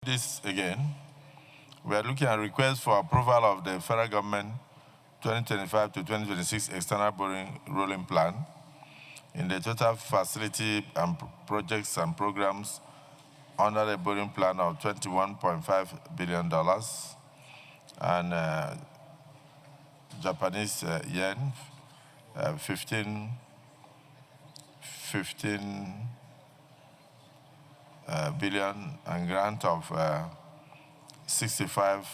This again, we are looking at requests for approval of the federal government 2025 to 2026 external borrowing rolling plan in the total facility and projects and programs under the borrowing plan of $21.5 billion and Japanese yen 15 billion and grant of 65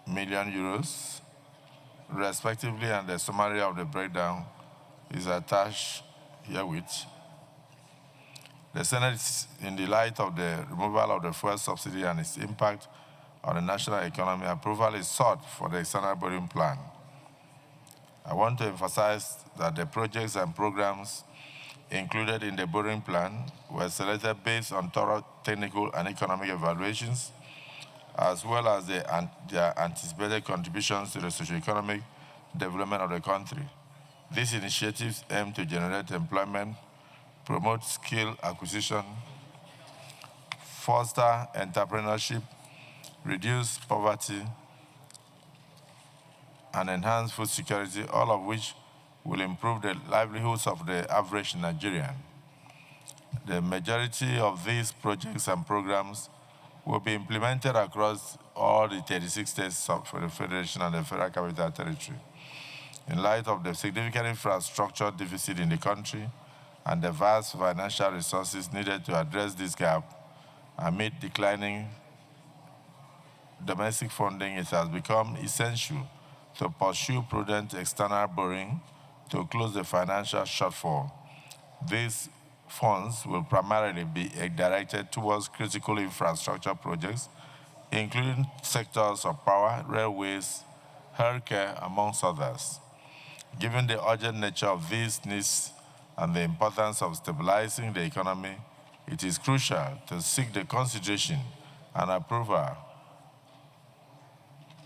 million euros, respectively, and the summary of the breakdown is attached herewith. The Senate, in the light of the removal of the fuel subsidy and its impact on the national economy, approval is sought for the external borrowing plan. I want to emphasize that the projects and programs included in the borrowing plan were selected based on thorough technical and economic evaluations, as well as their anticipated contributions to the socio-economic development of the country. These initiatives aim to generate employment, promote skill acquisition, foster entrepreneurship, reduce poverty, and enhance food security, all of which will improve the livelihoods of the average Nigerian. The majority of these projects and programs will be implemented across all the 36 states of the Federation and the Federal Capital Territory. In light of the significant infrastructure deficit in the country and the vast financial resources needed to address this gap amid declining domestic funding, it has become essential to pursue prudent external borrowing to close the financial shortfall. These funds will primarily be directed towards critical infrastructure projects, including sectors of power, railways, healthcare, amongst others. Given the urgent nature of these needs and the importance of stabilizing the economy, it is crucial to seek the consideration and approval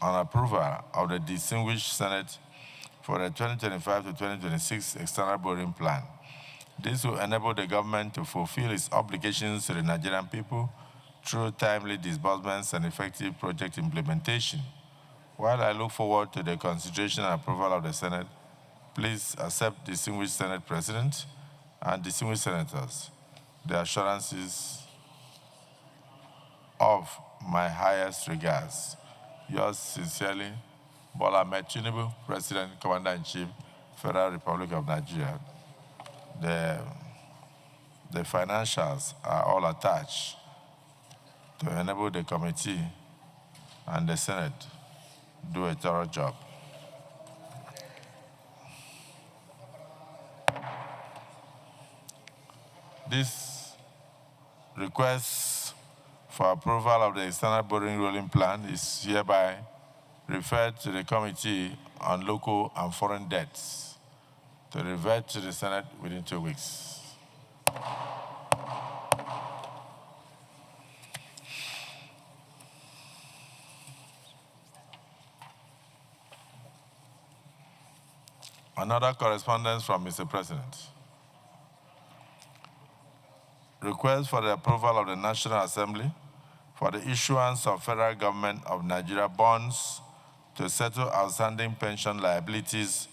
of the distinguished Senate for the 2025 to 2026 external borrowing plan. This will enable the government to fulfill its obligations to the Nigerian people through timely disbursements and effective project implementation. While I look forward to the consideration and approval of the Senate, please accept, distinguished Senate President and distinguished senators, the assurances of my highest regards. Yours sincerely, Bola Ahmed Tinubu, President, Commander-in-Chief, Federal Republic of Nigeria. The financials are all attached to enable the committee and the Senate do a thorough job. This request for approval of the external borrowing rolling plan is hereby referred to the Committee on Local and Foreign Debts to revert to the Senate within 2 weeks. Another correspondence from Mr. President. Request for the approval of the National Assembly for the issuance of federal government of Nigeria bonds to settle outstanding pension liabilities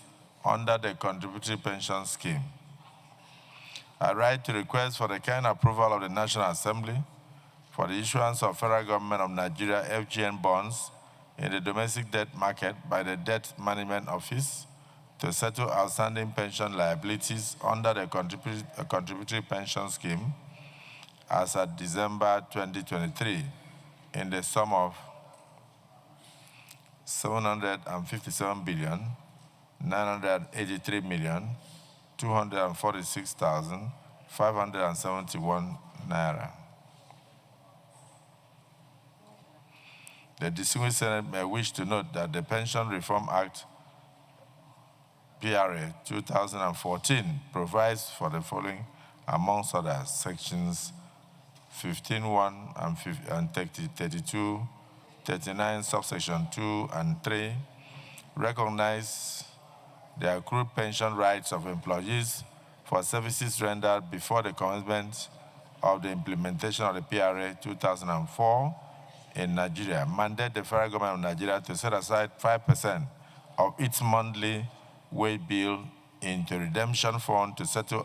under the contributory pension scheme. I write to request for the kind approval of the National Assembly for the issuance of federal government of Nigeria FGN bonds in the domestic debt market by the Debt Management Office to settle outstanding pension liabilities under the contributory pension scheme as at December 2023 in the sum of 753,983,246,571 naira. The distinguished Senate may wish to note that the Pension Reform Act PRA 2014 provides for the following, amongst others, sections 15(1) and 32, 39, subsection 2 and 3, recognize the accrued pension rights of employees for services rendered before the commencement of the implementation of the PRA 2004 in Nigeria mandate the federal government of Nigeria to set aside 5% of its monthly wage bill into redemption fund to settle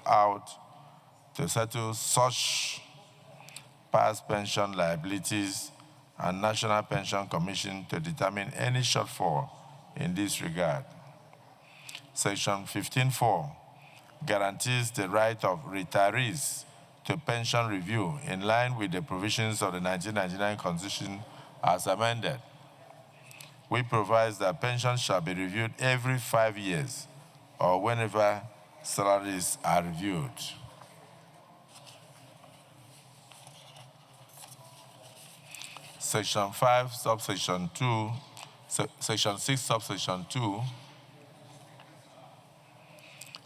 such past pension liabilities, and National Pension Commission to determine any shortfall in this regard. Section 15.4 guarantees the right of retirees to pension review in line with the provisions of the 1999 Constitution as amended, which provides that pensions shall be reviewed every 5 years or whenever salaries are reviewed. Section 5, subsection 2, Section 6, subsection 2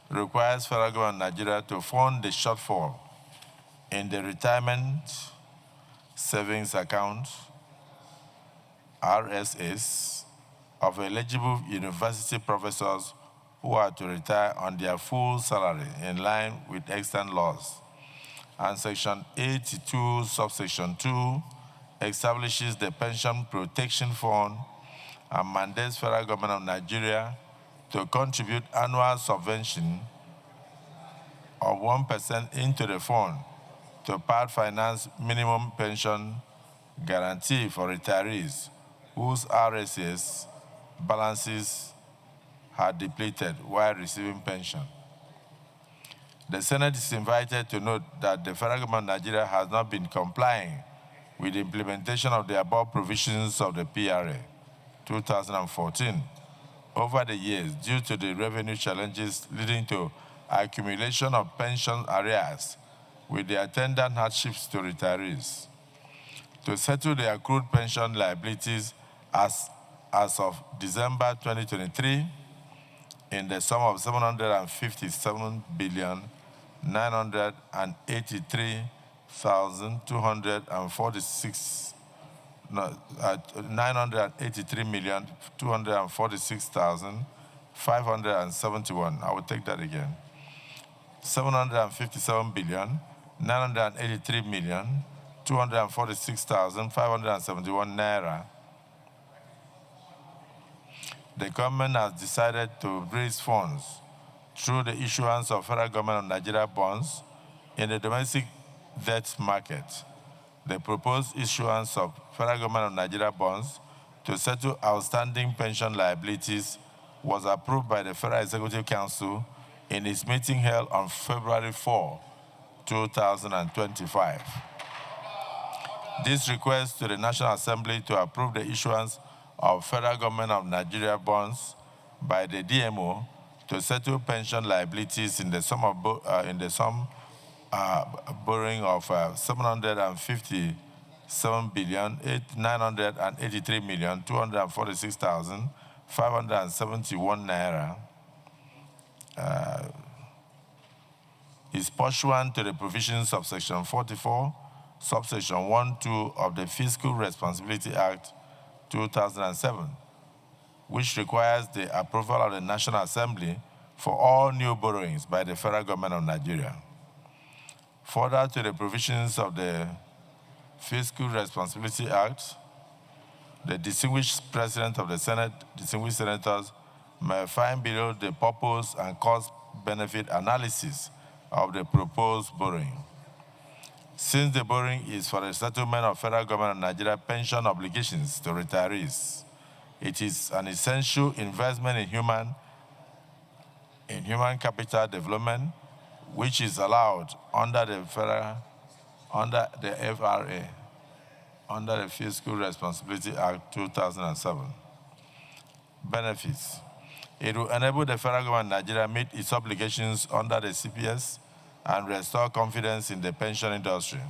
requires federal government of Nigeria to fund the shortfall in the retirement savings account, RSAs, of eligible university professors who are to retire on their full salary in line with extant laws. And Section 82, subsection 2, establishes the Pension Protection Fund and mandates federal government of Nigeria to contribute annual subvention of 1% into the fund to part finance minimum pension guarantee for retirees whose RSAs balances had depleted while receiving pension. The Senate is invited to note that the federal government of Nigeria has not been complying with the implementation of the above provisions of the PRA 2014 over the years due to the revenue challenges leading to accumulation of pension arrears with the attendant hardships to retirees. To settle the accrued pension liabilities as of December 2023 in the sum of 983,246,571. I will take that again. 757,983,246,571 naira. The government has decided to raise funds through the issuance of federal government of Nigeria bonds in the domestic debt market. The proposed issuance of federal government of Nigeria bonds to settle outstanding pension liabilities was approved by the Federal Executive Council in its meeting held on February 4, 2025. This request to the National Assembly to approve the issuance of federal government of Nigeria bonds by the DMO to settle pension liabilities in the sum of borrowing of 757,983,246,571 naira is pursuant to the provisions of Section 44, subsection 1-2 of the Fiscal Responsibility Act 2007, which requires the approval of the National Assembly for all new borrowings by the federal government of Nigeria. Further to the provisions of the Fiscal Responsibility Act, the distinguished President of the Senate, distinguished senators, may find below the purpose and cost-benefit analysis of the proposed borrowing. Since the borrowing is for the settlement of federal government of Nigeria pension obligations to retirees, it is an essential investment in human capital development, which is allowed under the FRA, under the Fiscal Responsibility Act 2007. Benefits. It will enable the federal government of Nigeria meet its obligations under the CPS and restore confidence in the pension industry.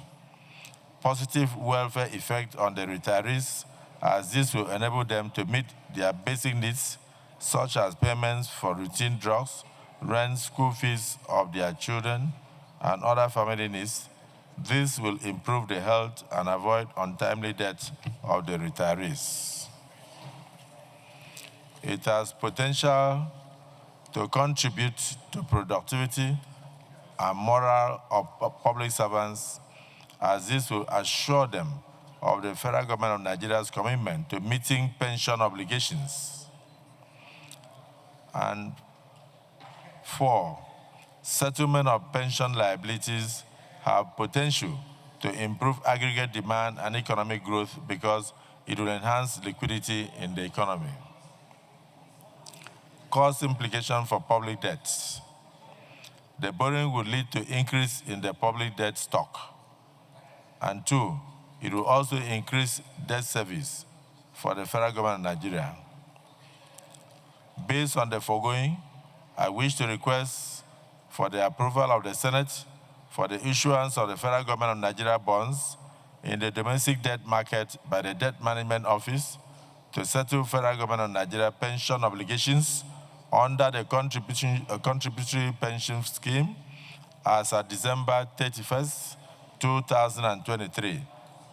Positive welfare effect on the retirees, as this will enable them to meet their basic needs, such as payments for routine drugs, rent, school fees of their children, and other family needs. This will improve the health and avoid untimely death of the retirees. It has potential to contribute to productivity and morale of public servants as this will assure them of the federal government of Nigeria's commitment to meeting pension obligations. And 4, settlement of pension liabilities have potential to improve aggregate demand and economic growth because it will enhance liquidity in the economy. Cost implication for public debt. The borrowing would lead to increase in the public debt stock. And 2, it will also increase debt service for the federal government of Nigeria. Based on the foregoing, I wish to request for the approval of the Senate for the issuance of the federal government of Nigeria bonds in the domestic debt market by the Debt Management Office to settle federal government of Nigeria pension obligations under the contributory pension scheme as of December 31st, 2023,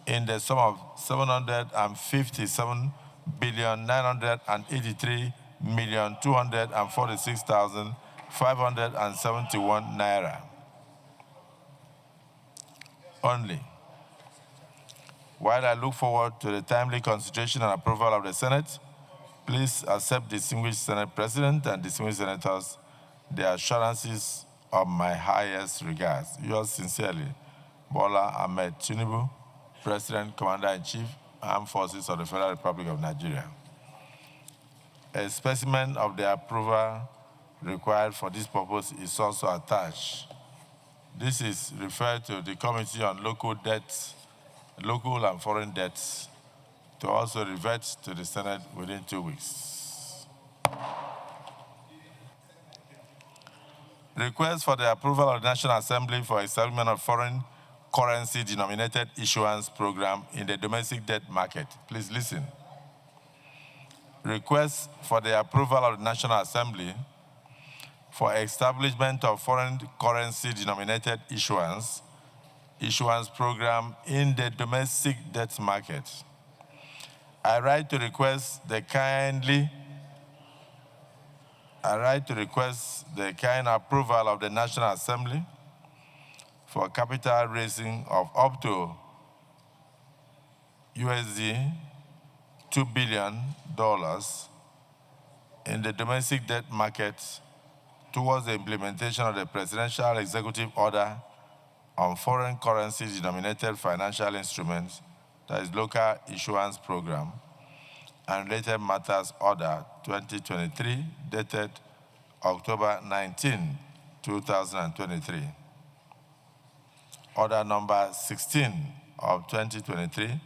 in the sum of 757,983,246,571 naira only. While I look forward to the timely consideration and approval of the Senate, please accept, distinguished Senate President and distinguished senators, the assurances of my highest regards. Yours sincerely, Bola Ahmed Tinubu, President, Commander-in-Chief, Armed Forces of the Federal Republic of Nigeria. A specimen of the approval required for this purpose is also attached. This is referred to the Committee on Local and Foreign Debts to also revert to the Senate within 2 weeks. Request for the approval of the National Assembly for establishment of foreign currency denominated issuance program in the domestic debt market. Please listen. Request for the approval of the National Assembly for establishment of foreign currency denominated issuance program in the domestic debt market. I write to request the kind approval of the National Assembly for capital raising of up to USD $2 billion in the domestic debt market towards the implementation of the Presidential Executive Order on Foreign Currency Denominated Financial Instruments, that is Local Issuance Program, and Related Matters Order 2023, dated October 19, 2023. Order number 16 of 2023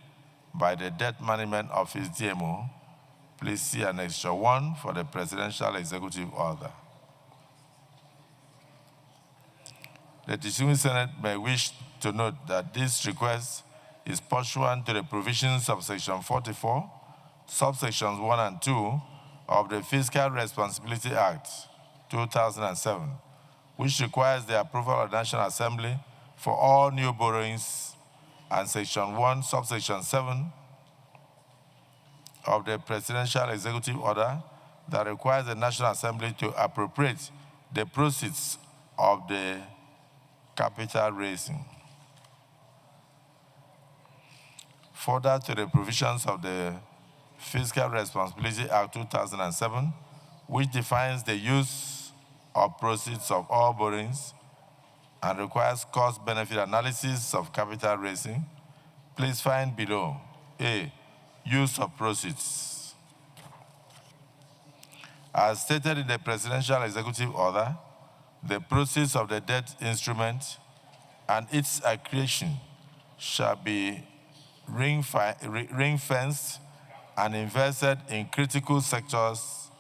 by the Debt Management Office DMO. Please see Annexure 1 for the Presidential Executive Order. The distinguished Senate may wish to note that this request is pursuant to the provisions of Section 44, subsections 1 and 2 of the Fiscal Responsibility Act 2007, which requires the approval of the National Assembly for all new borrowings, and Section 1, subsection 7 of the Presidential Executive Order that requires the National Assembly to appropriate the proceeds of the capital raising. Further to the provisions of the Fiscal Responsibility Act 2007, which defines the use of proceeds of all borrowings and requires cost-benefit analysis of capital raising, please find below. A, use of proceeds. As stated in the Presidential Executive Order, the proceeds of the debt instrument and its accretion shall be ring-fenced and invested in critical sectors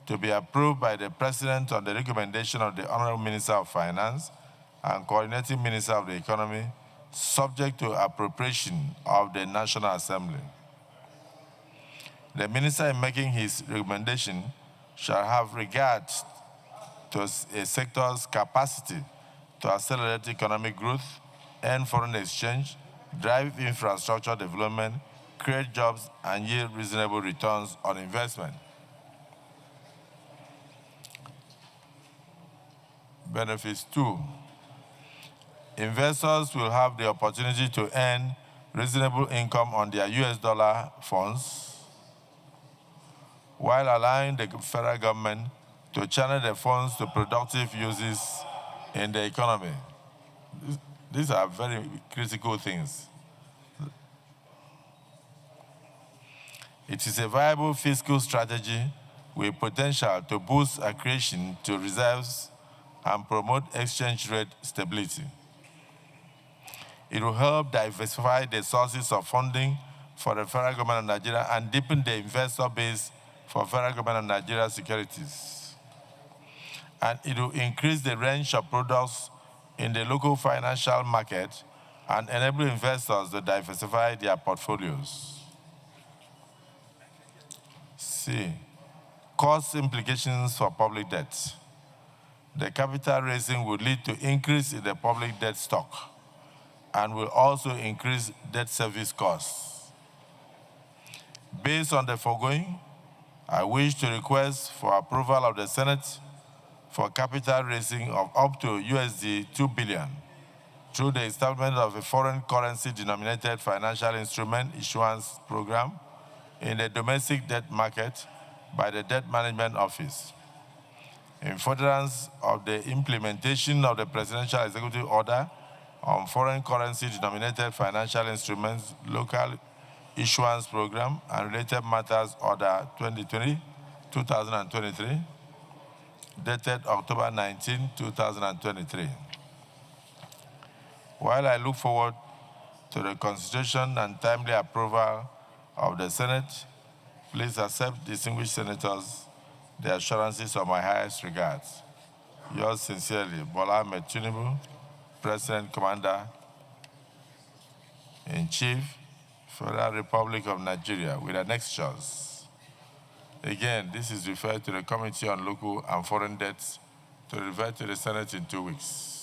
to be approved by the President on the recommendation of the Honorable Minister of Finance and Coordinating Minister of the Economy, subject to appropriation of the National Assembly. The Minister, in making his recommendation, shall have regard to a sector's capacity to accelerate economic growth, earn foreign exchange, drive infrastructure development, create jobs, and yield reasonable returns on investment. Benefits 2. Investors will have the opportunity to earn reasonable income on their US dollar funds, while allowing the federal government to channel the funds to productive uses in the economy. These are very critical things. It is a viable fiscal strategy with potential to boost accretion to reserves and promote exchange rate stability. It will help diversify the sources of funding for the federal government of Nigeria and deepen the investor base for federal government of Nigeria securities. And it will increase the range of products in the local financial market and enable investors to diversify their portfolios. C, cost implications for public debt. The capital raising will lead to increase in the public debt stock and will also increase debt service costs. Based on the foregoing, I wish to request for approval of the Senate for capital raising of up to USD 2 billion through the establishment of a foreign currency denominated financial instrument issuance program in the domestic debt market by the Debt Management Office, in furtherance of the implementation of the Presidential Executive Order on Foreign Currency Denominated Financial Instruments Local Issuance Program and Related Matters Order 2023, dated October 19, 2023. While I look forward to the constitution and timely approval of the Senate, please accept, distinguished senators, the assurances of my highest regards. Yours sincerely, Bola Ahmed Tinubu, President Commander-in-Chief, Federal Republic of Nigeria, with annexures. Again, this is referred to the Committee on Local and Foreign Debts to refer to the Senate in 2 weeks.